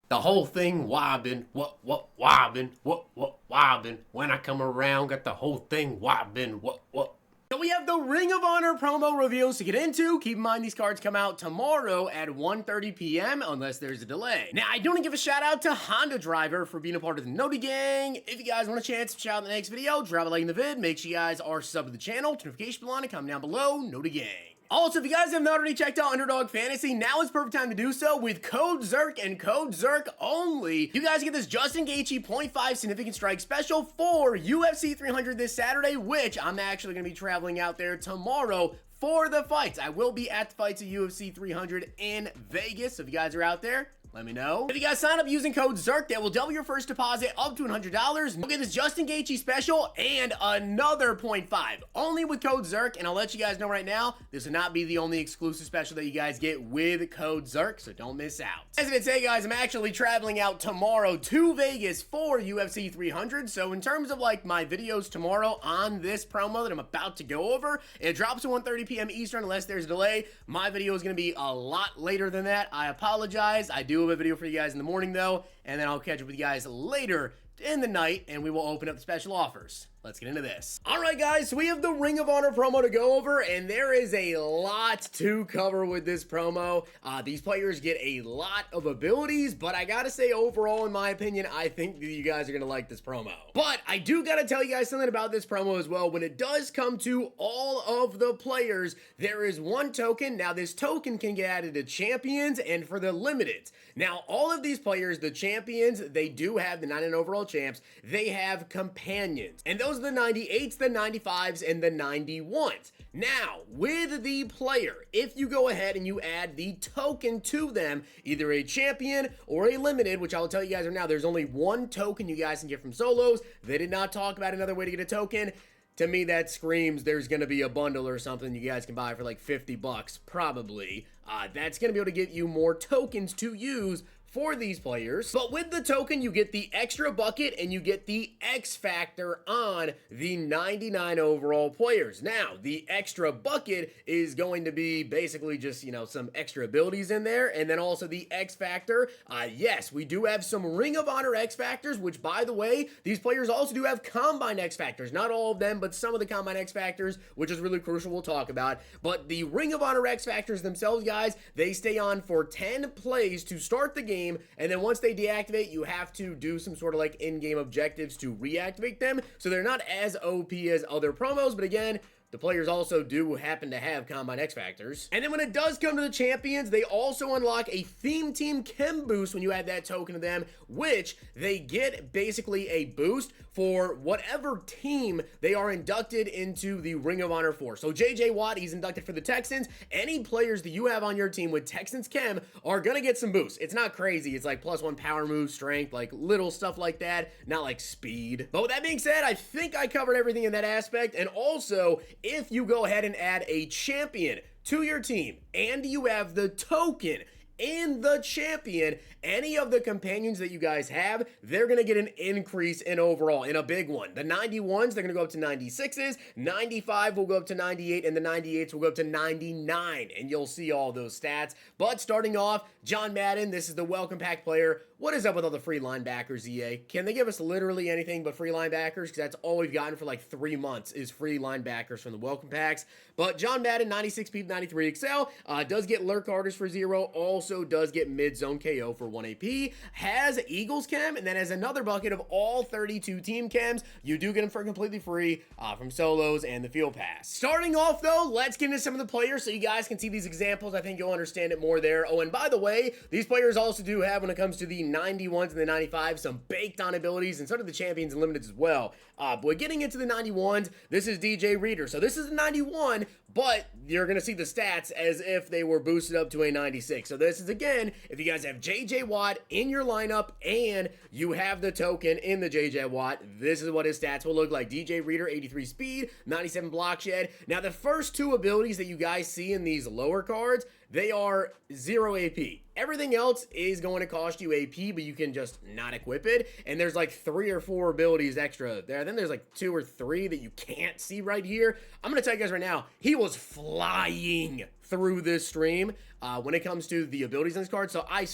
The whole thing wobbin', what wobbin', what wobbin'. When I come around, got the whole thing wobbin', what. So we have the Ring of Honor promo reveals to get into. Keep in mind these cards come out tomorrow at 1:30 p.m. unless there's a delay. Now, I do want to give a shout out to Honda Driver for being a part of the Noti Gang. If you guys want a chance to shout out in the next video, drop a like in the vid. Make sure you guys are subbed to the channel. Notification bell on and comment down below. Noti Gang. Also, if you guys have not already checked out Underdog Fantasy, now is perfect time to do so with code Zirk and code Zirk only. You guys get this Justin Gaethje 0.5 Significant Strike Special for UFC 300 this Saturday, which I'm actually going to be traveling out there tomorrow for the fights. I will be at the fights of UFC 300 in Vegas. So if you guys are out there, let me know. If you guys sign up using code Zirk, that will double your first deposit up to $100. You'll get this Justin Gaethje special and another 0.5. Only with code Zirk, and I'll let you guys know right now, this will not be the only exclusive special that you guys get with code Zirk, so don't miss out. As I did say, guys, I'm actually traveling out tomorrow to Vegas for UFC 300, so in terms of like my videos tomorrow on this promo that I'm about to go over, it drops at 1:30 p.m. Eastern unless there's a delay. My video is going to be a lot later than that. I apologize. I do have a video for you guys in the morning though, and then I'll catch up with you guys later in the night and we will open up the special offers. Let's get into this. All right, guys, so we have the Ring of Honor promo to go over, and there is a lot to cover with this promo. These players get a lot of abilities, but I gotta say, overall, in my opinion, I think that you guys are gonna like this promo. But I do gotta tell you guys something about this promo as well. When it does come to all of the players, there is one token. Now, this token can get added to champions and for the limiteds. Now, all of these players, the champions, they do have the 99 overall champs. They have companions, and those are the 98s, the 95s, and the 91s. Now, with the player, if you go ahead and you add the token to them, either a champion or a limited, which I'll tell you guys right now, there's only one token you guys can get from solos. They did not talk about another way to get a token. To me, that screams there's going to be a bundle or something you guys can buy for like 50 bucks, probably. That's going to be able to get you more tokens to use for these players. But with the token, you get the extra bucket and you get the X factor on the 99 overall players. Now, the extra bucket is going to be basically just, you know, some extra abilities in there. And then also the X factor. Yes, we do have some Ring of Honor X factors, which, by the way, these players also do have Combine X factors. Not all of them, but some of the Combine X factors, which is really crucial, we'll talk about. But the Ring of Honor X factors themselves, guys, they stay on for 10 plays to start the game. And then once they deactivate, you have to do some sort of like in-game objectives to reactivate them. So they're not as OP as other promos, but again, the players also do happen to have Combine X Factors. And then when it does come to the champions, they also unlock a Theme Team Chem boost when you add that token to them, which they get basically a boost for whatever team they are inducted into the Ring of Honor for. So JJ Watt, he's inducted for the Texans. Any players that you have on your team with Texans Chem are gonna get some boosts. It's not crazy. It's like +1 power move, strength, like little stuff like that, not like speed. But with that being said, I think I covered everything in that aspect. And also, if you go ahead and add a champion to your team and you have the token and the champion, any of the companions that you guys have, they're going to get an increase in overall, in a big one. The 91s, they're going to go up to 96s, 95 will go up to 98, and the 98s will go up to 99, and you'll see all those stats. But starting off, John Madden, this is the welcome pack player. What is up with all the free linebackers, EA? Can they give us literally anything but free linebackers? Because that's all we've gotten for like 3 months is free linebackers from the welcome packs. But John Madden, 96 PP, 93 XL, does get lurk artist for 0, also does get mid-zone KO for 1 AP, has Eagles Chem, and then has another bucket of all 32 team chems. You do get them for completely free from solos and the field pass. Starting off though, let's get into some of the players so you guys can see these examples. I think you'll understand it more there. Oh, and by the way, these players also do have, when it comes to the 91s and the 95s, some baked on abilities, and so do the champions and limiteds as well. But getting into the 91s, this is DJ Reader. So this is a 91, but you're going to see the stats as if they were boosted up to a 96. So this is, again, if you guys have JJ Watt in your lineup and you have the token in the JJ Watt, this is what his stats will look like. DJ Reader, 83 speed, 97 block shed. Now, the first 2 abilities that you guys see in these lower cards, they are 0 AP. Everything else is going to cost you AP, but you can just not equip it. And there's like 3 or 4 abilities extra there. Then there's like 2 or 3 that you can't see right here. I'm going to tell you guys right now, he was flying through this stream when it comes to the abilities in this card. So I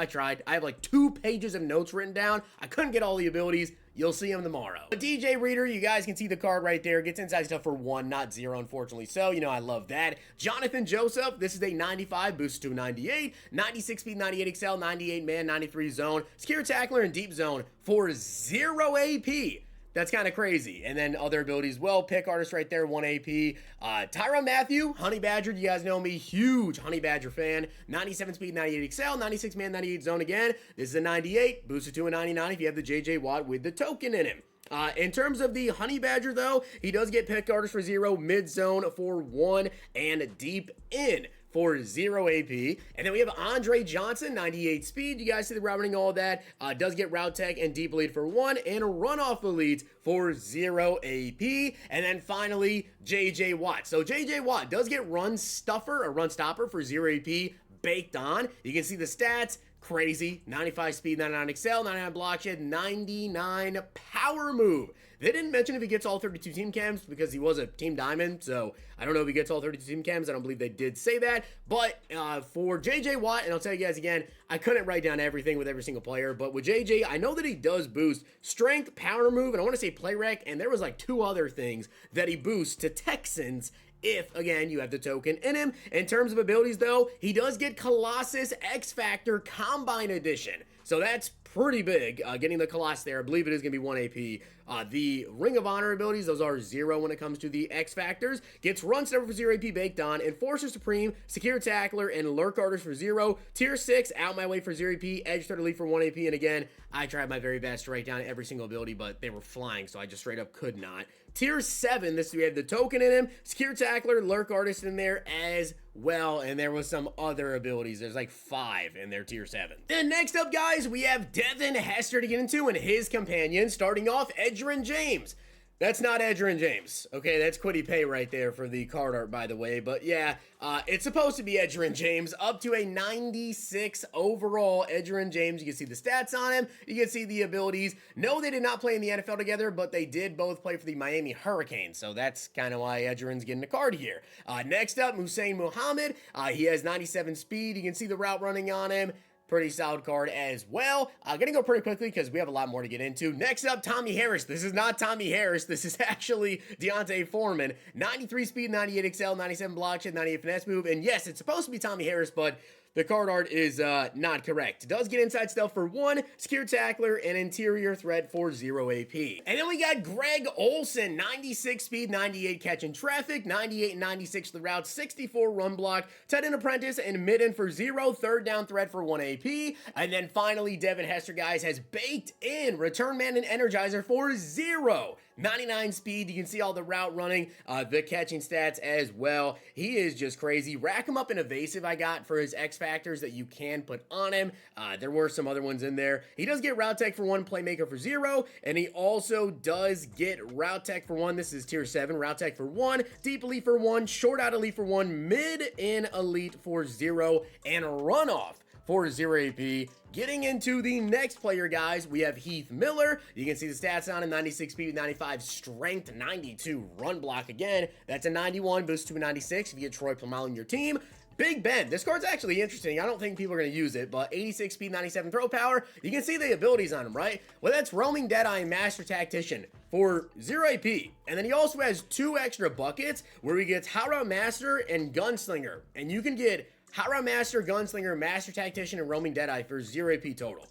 tried. I have like 2 pages of notes written down. I couldn't get all the abilities. You'll see them tomorrow. But DJ Reader, you guys can see the card right there. Gets inside stuff for 1, not 0, unfortunately. So, you know, I love that. Jonathan Joseph, this is a 95, boost to 98. 96 speed, 98 excel, 98 man, 93 zone. Secure tackler and deep zone for 0 AP. That's kind of crazy. And then other abilities, well, pick artist right there, 1 AP. Tyrann Mathieu, Honey Badger, you guys know me, huge Honey Badger fan. 97 speed, 98 excel, 96 man, 98 zone again. This is a 98, boosted to a 99 if you have the JJ Watt with the token in him. In terms of the Honey Badger, though, he does get pick artist for 0, mid zone for 1, and deep in for 0 AP. And then we have Andre Johnson, 98 speed. You guys see the route running, all of that. Does get route tech and deep lead for 1, and a runoff elite for 0 AP. And then finally, JJ Watt. So JJ Watt does get run stopper for 0 AP baked on. You can see the stats. Crazy. 95 speed, 99 excel, 99 block shed, 99 power move. They didn't mention if he gets all 32 team cams because he was a team diamond, so I don't know if he gets all 32 team cams. I don't believe they did say that. But for JJ Watt, and I'll tell you guys again, I couldn't write down everything with every single player, but with JJ, I know that he does boost strength, power move, and I want to say play rec, and there was like 2 other things that he boosts to Texans if, again, you have the token in him. In terms of abilities, though, he does get Colossus X Factor Combine Edition. So that's pretty big, getting the Colossus there. I believe it is going to be 1 AP. The Ring of Honor abilities, those are 0 when it comes to the X Factors. Gets Run Stopper for 0 AP baked on. Enforcer Supreme, Secure Tackler, and Lurk Artist for 0. Tier 6, Out My Way for 0 AP. Edge Third Elite for 1 AP. And again, I tried my very best to write down every single ability, but they were flying, so I just straight up could not. Tier 7, we have the token in him. Secure Tackler, Lurk Artist in there as well, and there was some other abilities. There's like 5 in their Tier 7. Then next up, guys, we have Devin Hester to get into and his companion, starting off Edgerrin James. That's not Edgerrin James. Okay, that's Quiddy Pay right there for the card art, by the way. But yeah, it's supposed to be Edgerrin James, up to a 96 overall Edgerrin James. You can see the stats on him. You can see the abilities. No, they did not play in the NFL together, but they did both play for the Miami Hurricanes. So that's kind of why Edgerrin's getting a card here. Next up, Hussein Muhammad. He has 97 speed. You can see the route running on him. Pretty solid card as well. Gonna go pretty quickly because we have a lot more to get into. Next up, Tommy Harris. This is not Tommy Harris. This is actually Deontay Foreman. 93 speed, 98 excel, 97 block shed, 98 finesse move. And yes, it's supposed to be Tommy Harris, but the card art is not correct. It does get inside stealth for 1, secure tackler, and interior threat for 0 AP. And then we got Greg Olson, 96 speed, 98 catch in traffic, 98 and 96 the route, 64 run block, tight end apprentice, and mid end for 0, third down threat for 1 AP. And then finally, Devin Hester, guys, has baked in return man and energizer for 0. 99 speed, you can see all the route running, the catching stats as well. He is just crazy. Rack him up in evasive I got for his X factors that you can put on him. There were some other ones in there. He does get route tech for 1, playmaker for 0, and he also does get route tech for 1. This is tier 7, route tech for 1, deep elite for 1, short out elite for 1, mid in elite for 0, and runoff for 0 AP. Getting into the next player, guys, we have Heath Miller. You can see the stats on him, 96 speed, 95 strength, 92 run block. Again, that's a 91, boost to a 96 if you get Troy Plumall in your team. Big Ben. This card's actually interesting. I don't think people are going to use it, but 86 speed, 97 throw power. You can see the abilities on him, right? Well, that's Roaming Deadeye and Master Tactician for 0 AP. And then he also has 2 extra buckets where he gets Hot Rod Master and Gunslinger. And you can get Hot Rod Master, Gunslinger, Master Tactician, and Roaming Deadeye for 0 AP total.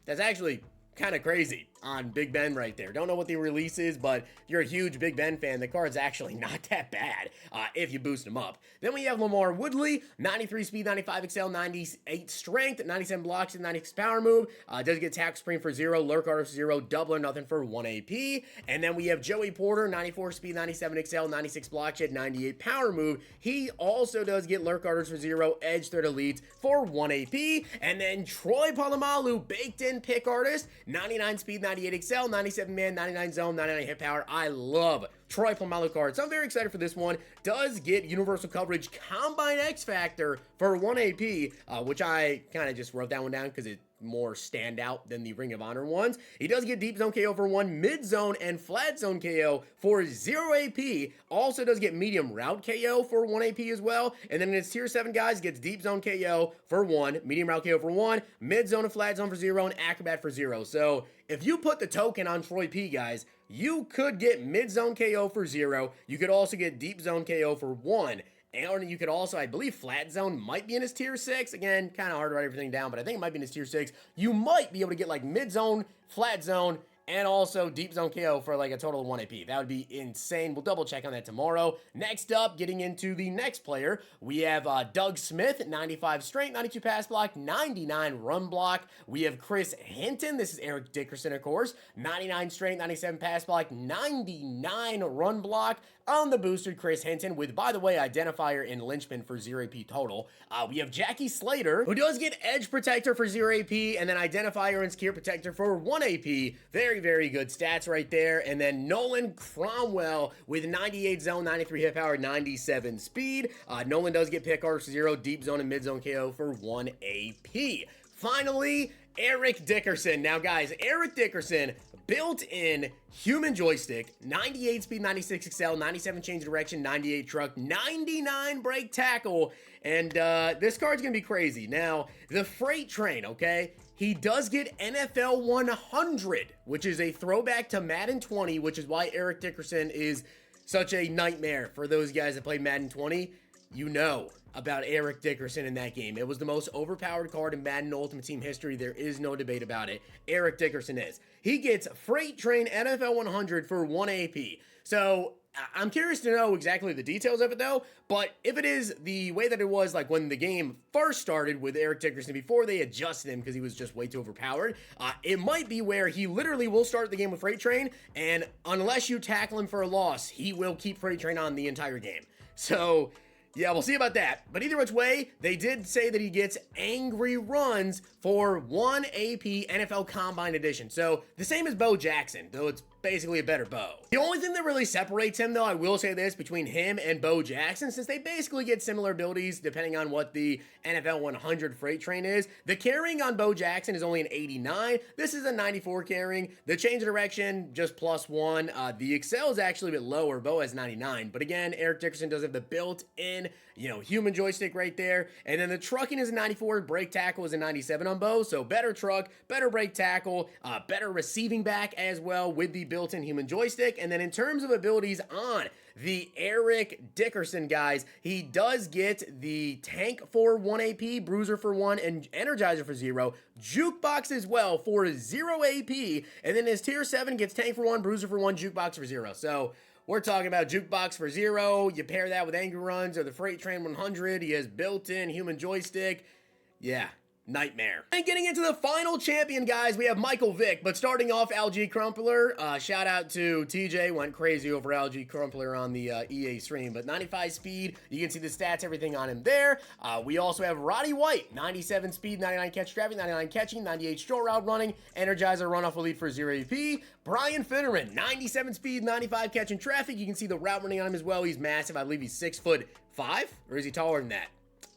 That's actually kind of crazy on Big Ben right there. Don't know what the release is, but if you're a huge Big Ben fan, the card's actually not that bad if you boost him up. Then we have Lamar Woodley, 93 speed, 95 excel, 98 strength, 97 blocks, and 96 power move. Does get tackle spring for 0, lurk artist for 0, double or nothing for 1 AP. And then we have Joey Porter, 94 speed, 97 excel, 96 block shed, 98 power move. He also does get lurk artist for 0, edge third elite for 1 AP. And then Troy Polamalu, baked in pick artist, 99 speed, 98 excel, 97 man, 99 zone, 99 hit power. I love Troy Polamalu cards. So I'm very excited for this one. Does get universal coverage, combine X factor for 1 AP, which I kind of just wrote that one down because it more standout than the Ring of Honor ones. He does get Deep Zone KO for 1, Mid Zone and Flat Zone KO for 0 AP. Also does get Medium Route KO for 1 AP as well. And then in his Tier 7, guys, gets Deep Zone KO for 1, Medium Route KO for 1, Mid Zone and Flat Zone for 0, and Acrobat for 0. So if you put the token on Troy P, guys, you could get Mid Zone KO for 0. You could also get Deep Zone KO for 1. And you could also, I believe, Flat Zone might be in his Tier 6. Again, kind of hard to write everything down, but I think it might be in his Tier 6. You might be able to get like Mid Zone, Flat Zone, and also Deep Zone KO for like a total of 1 AP. That would be insane. We'll double check on that tomorrow. Next up, getting into the next player, we have Doug Smith, 95 strength, 92 pass block, 99 run block. We have Chris Hinton. This is Eric Dickerson, of course. 99 strength, 97 pass block, 99 run block on the boosted Chris Hinton with, by the way, identifier in Lynchman for 0 AP total. We have Jackie Slater, who does get Edge Protector for 0 AP, and then identifier and Secure Protector for 1 AP. Very good stats right there. And then Nolan Cromwell with 98 zone, 93 hit power, 97 speed. Nolan does get pick arc 0, Deep Zone and Mid Zone KO for 1 AP. Finally, Eric Dickerson. Now, guys, Eric Dickerson, built-in human joystick, 98 speed, 96 excel, 97 change direction, 98 truck, 99 brake tackle, and this card's gonna be crazy. Now, the freight train, okay? He does get NFL 100, which is a throwback to Madden 20, which is why Eric Dickerson is such a nightmare for those guys that played Madden 20. You know about Eric Dickerson in that game. It was the most overpowered card in Madden Ultimate Team history. There is no debate about it. Eric Dickerson is. He gets Freight Train NFL 100 for 1 AP. So I'm curious to know exactly the details of it though, but if it is the way that it was like when the game first started with Eric Dickerson before they adjusted him because he was just way too overpowered, it might be where he literally will start the game with Freight Train, and unless you tackle him for a loss, he will keep Freight Train on the entire game. So yeah, we'll see about that. But either which way, they did say that he gets Angry Runs for 1 AP NFL Combine Edition. So the same as Bo Jackson, though it's basically a better Bo. The only thing that really separates him, though, I will say this, between him and Bo Jackson, since they basically get similar abilities depending on what the NFL 100 Freight Train is, the carrying on Bo Jackson is only an 89. This is a 94 carrying. The change of direction, just +1. The excel is actually a bit lower. Bo has 99. But again, Eric Dickerson does have the built-in, human joystick right there. And then the trucking is a 94. Brake tackle is a 97 on Bo. So better truck, better brake tackle, better receiving back as well with the built-in human joystick. And then in terms of abilities on the Eric Dickerson, guys, he does get the tank for 1 AP, bruiser for 1, and energizer for 0, jukebox as well for 0 AP, and then his tier 7 gets tank for 1, bruiser for 1, jukebox for 0. So we're talking about jukebox for 0. You pair that with Angry Runs or the Freight Train 100. He has built-in human joystick. Yeah. Nightmare. And getting into the final champion, guys, we have Michael Vick, but starting off LG Crumpler, shout out to TJ, went crazy over LG Crumpler on the EA stream, but 95 speed, you can see the stats, everything on him there. We also have Roddy White, 97 speed, 99 catch traffic, 99 catching, 98 short route running, Energizer runoff elite for 0 AP. Brian Finneran, 97 speed, 95 catching traffic, you can see the route running on him as well. He's massive, I believe he's 6'5", or is he taller than that?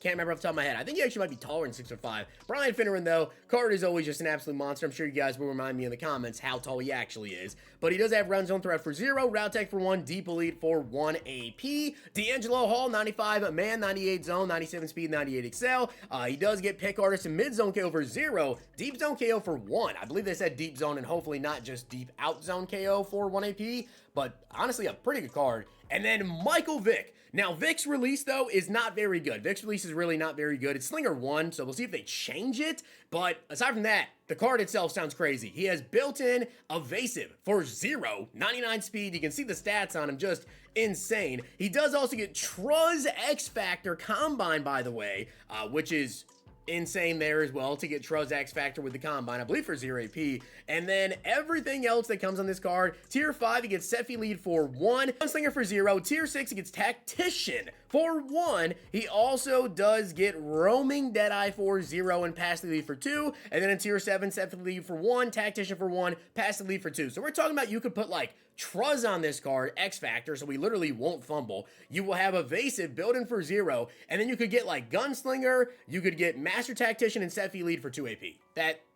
Can't remember off the top of my head. I think he actually might be taller than 6'5". Brian Finneran, though, card is always just an absolute monster. I'm sure you guys will remind me in the comments how tall he actually is. But he does have Run Zone Threat for 0, Route Tech for 1, Deep Elite for 1 AP. D'Angelo Hall, 95 Man, 98 Zone, 97 Speed, 98 Excel. He does get Pick Artist and Mid Zone KO for 0, Deep Zone KO for 1. I believe they said Deep Zone and hopefully not just Deep Out Zone KO for 1 AP. But honestly, a pretty good card. And then Michael Vick. Now, Vick's release, though, is not very good. Vick's release is really not very good. It's Slinger 1, so we'll see if they change it. But aside from that, the card itself sounds crazy. He has built-in Evasive for 0, 99 speed. You can see the stats on him, just insane. He does also get Truz X Factor Combine, by the way, which is insane there as well to get Truz X Factor with the Combine, I believe for 0 AP. And then everything else that comes on this card, Tier 5, he gets Sephi Lead for 1, Gunslinger for 0, Tier 6, he gets Tactician for 1. He also does get Roaming Deadeye for 0 and Pass the Lead for 2. And then in Tier 7, Sephi Lead for 1, Tactician for 1, Pass the Lead for 2. So we're talking about you could put like Truz on this card, X Factor, so we literally won't fumble. You will have Evasive built in for 0, and then you could get like Gunslinger, you could get Master Tactician and Sephi Lead for 2 AP.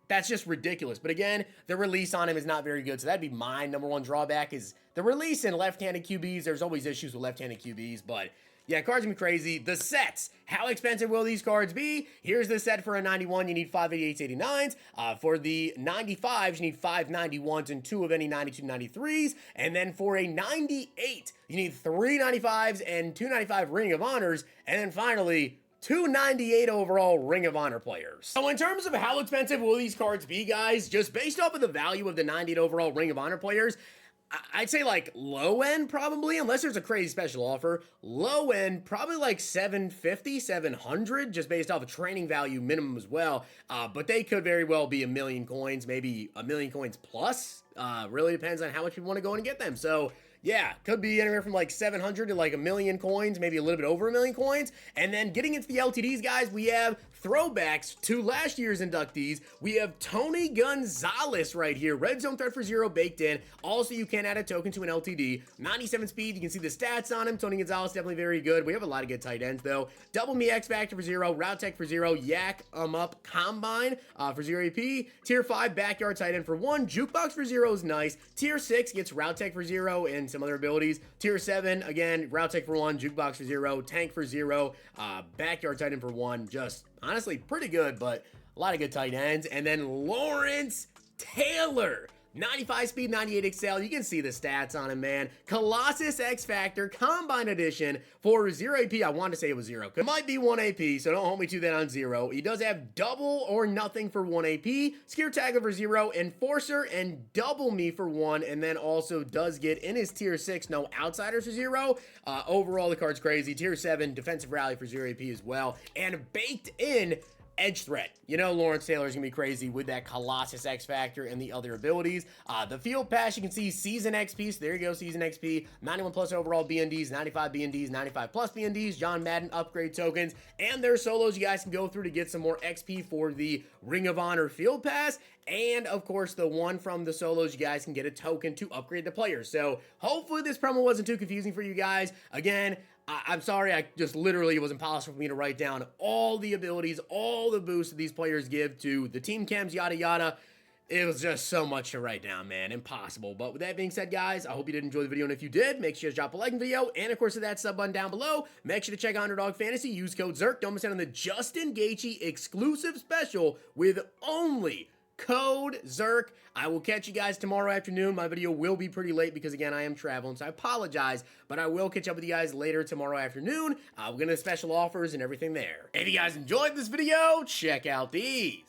That's just ridiculous. But again, the release on him is not very good. So that'd be my number one drawback is the release in left-handed QBs. There's always issues with left-handed QBs, but yeah, cards gonna be crazy. The sets. How expensive will these cards be? Here's the set for a 91. You need 5 88s, 89s. For the 95s, you need 5 91s and 2 of any 92 93s. And then for a 98, you need 3 95s and 2 95 Ring of Honors. And then finally, 298 overall Ring of Honor players. So in terms of how expensive will these cards be, guys, just based off of the value of the 98 overall Ring of Honor players, I'd say like low end probably, unless there's a crazy special offer. Low end, probably like 750, 700, just based off of training value minimum as well. But they could very well be 1,000,000 coins, maybe 1,000,000 coins plus. Really depends on how much people want to go in and get them. So yeah, could be anywhere from like 700 to like 1,000,000 coins, maybe a little bit over 1,000,000 coins. And then getting into the LTDs, guys, we have throwbacks to last year's inductees. We have Tony Gonzalez right here. Red zone threat for 0 baked in. Also, you can add a token to an LTD. 97 speed. You can see the stats on him. Tony Gonzalez definitely very good. We have a lot of good tight ends, though. Double me X Factor for 0. Route Tech for 0. Yak up Combine for 0 AP. Tier 5 backyard tight end for 1. Jukebox for 0 is nice. Tier 6 gets Route Tech for 0 and some other abilities. Tier 7, again, Route Tech for 1. Jukebox for 0. Tank for 0. Backyard tight end for 1. Just honestly pretty good, but a lot of good tight ends. And then Lawrence Taylor, 95 speed, 98 excel. You can see the stats on him, man. Colossus X Factor Combine Edition for 0 AP. I want to say it was 0. It might be 1 AP, so don't hold me to that on 0. He does have double or nothing for 1 AP, Scare Tackle for 0, Enforcer and double me for 1, and then also does get in his tier 6, no outsiders for 0. Overall, the card's crazy. Tier 7, Defensive Rally for 0 AP as well, and baked in edge threat. You know Lawrence Taylor is going to be crazy with that Colossus X Factor and the other abilities. The Field Pass, you can see Season XP. So there you go, Season XP. 91 plus overall BNDs, 95 BNDs, 95 plus BNDs, John Madden upgrade tokens, and their solos you guys can go through to get some more XP for the Ring of Honor Field Pass. And of course, the one from the solos, you guys can get a token to upgrade the players. So hopefully this promo wasn't too confusing for you guys. Again, I'm sorry, I just literally, it was impossible for me to write down all the abilities, all the boosts that these players give to the team chems, yada yada. It was just so much to write down, man. Impossible. But with that being said, guys, I hope you did enjoy the video. And if you did, make sure to drop a like in the video. And of course, hit that sub button down below. Make sure to check out Underdog Fantasy. Use code ZERK. Don't miss out on the Justin Gaethje exclusive special with only code ZERK. I will catch you guys tomorrow afternoon. My video will be pretty late because, again, I am traveling, so I apologize, but I will catch up with you guys later tomorrow afternoon. We're going to have special offers and everything there. If you guys enjoyed this video, check out these.